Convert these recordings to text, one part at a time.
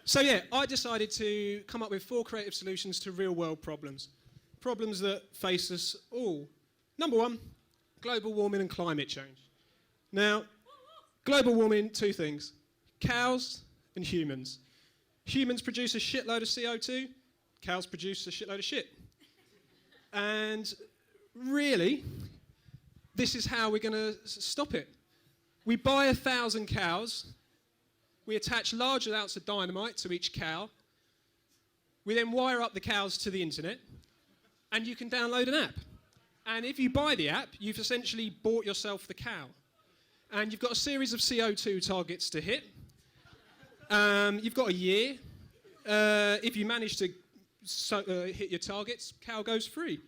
So yeah, I decided to come up with 4 creative solutions to real-world problems. Problems that face us all. Number 1, global warming and climate change. Now, global warming, 2 things. Cows and humans. Humans produce a shitload of CO2, cows produce a shitload of shit. And really, this is how we're going to stop it. We buy 1,000 cows, we attach large amounts of dynamite to each cow, we then wire up the cows to the internet, and you can download an app. And if you buy the app, you've essentially bought yourself the cow. And you've got a series of CO2 targets to hit. You've got a year. If you manage to hit your targets, cow goes free.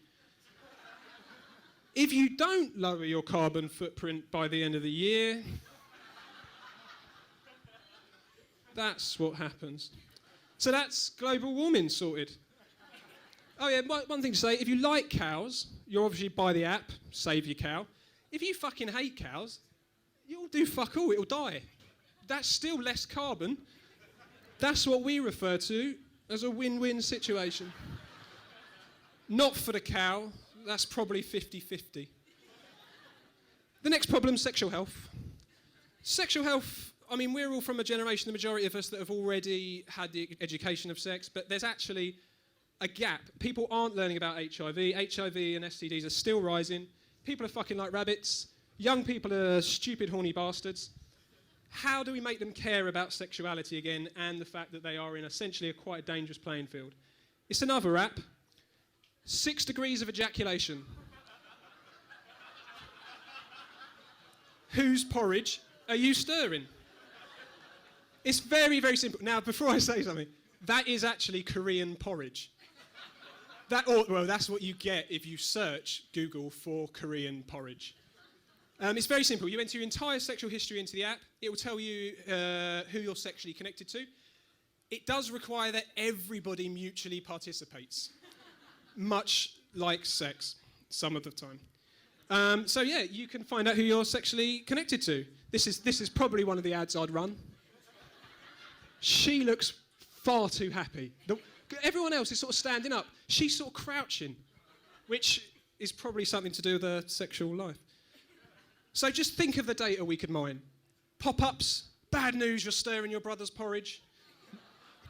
If you don't lower your carbon footprint by the end of the year, that's what happens. So that's global warming sorted. Oh yeah, one thing to say, if you like cows, you'll obviously buy the app, save your cow. If you fucking hate cows, you'll do fuck all, it'll die. That's still less carbon. That's what we refer to as a win-win situation. Not for the cow, that's probably 50-50. The next problem, sexual health. Sexual health, I mean, we're all from a generation, the majority of us, that have already had the education of sex, but there's actually a gap. People aren't learning about HIV. HIV and STDs are still rising. People are fucking like rabbits. Young people are stupid, horny bastards. How do we make them care about sexuality again and the fact that they are in essentially quite a dangerous playing field? It's another app. 6 degrees of ejaculation. Whose porridge are you stirring? It's very, very simple. Now, before I say something, that is actually Korean porridge. Well, that's what you get if you search Google for Korean porridge. It's very simple. You enter your entire sexual history into the app. It will tell you who you're sexually connected to. It does require that everybody mutually participates, much like sex, some of the time. So yeah, you can find out who you're sexually connected to. This is probably one of the ads I'd run. She looks far too happy. Everyone else is sort of standing up. She's sort of crouching, which is probably something to do with her sexual life. So just think of the data we could mine. Pop-ups, bad news, you're stirring your brother's porridge.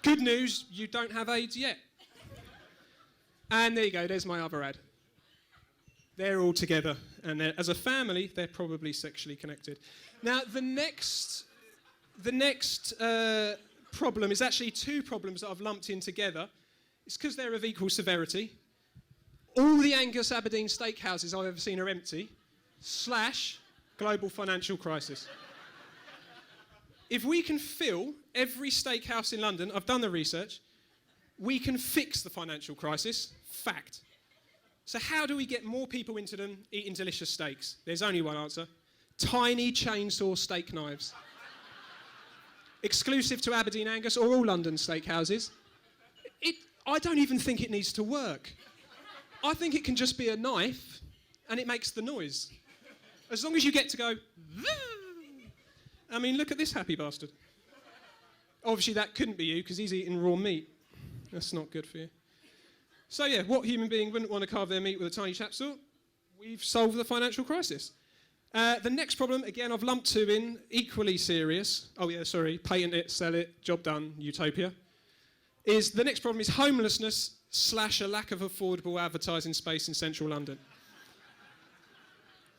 Good news, you don't have AIDS yet. And there you go, there's my other ad. They're all together, and as a family, they're probably sexually connected. Now, the next problem is actually 2 problems that I've lumped in together. It's because they're of equal severity. All the Angus Aberdeen steakhouses I've ever seen are empty, / global financial crisis. If we can fill every steakhouse in London, I've done the research, we can fix the financial crisis. Fact. So how do we get more people into them eating delicious steaks? There's only one answer. Tiny chainsaw steak knives. Exclusive to Aberdeen Angus or all London steakhouses. I don't even think it needs to work. I think it can just be a knife and it makes the noise. As long as you get to go, I mean, look at this happy bastard. Obviously that couldn't be you because he's eating raw meat. That's not good for you. So yeah, what human being wouldn't want to carve their meat with a tiny chapsaw? We've solved the financial crisis. The next problem, again, I've lumped 2 in, equally serious. Oh yeah, sorry, patent it, sell it, job done, utopia. The next problem is homelessness / a lack of affordable advertising space in central London.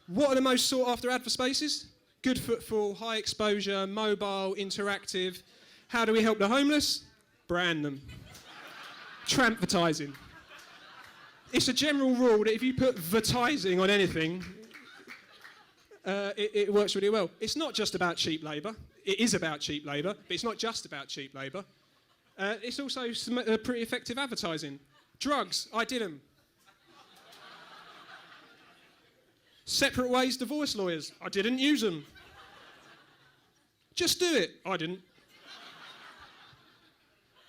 What are the most sought after ad for spaces? Good footfall, high exposure, mobile, interactive. How do we help the homeless? Brand them. Trampvertising. It's a general rule that if you put vertising on anything, it works really well. It's not just about cheap labour. It is about cheap labour, but it's not just about cheap labour. It's also some pretty effective advertising. Drugs, I did them. Separate ways, divorce lawyers, I didn't use them. Just do it, I didn't.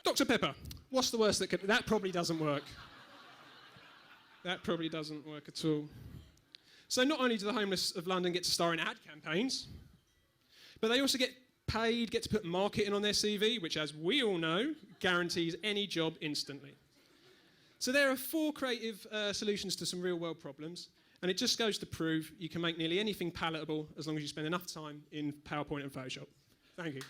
Dr. Pepper, what's the worst that could... That probably doesn't work. That probably doesn't work at all. So not only do the homeless of London get to star in ad campaigns, but they also get paid, get to put marketing on their CV, which, as we all know, guarantees any job instantly. So there are 4 creative solutions to some real-world problems, and it just goes to prove you can make nearly anything palatable as long as you spend enough time in PowerPoint and Photoshop. Thank you.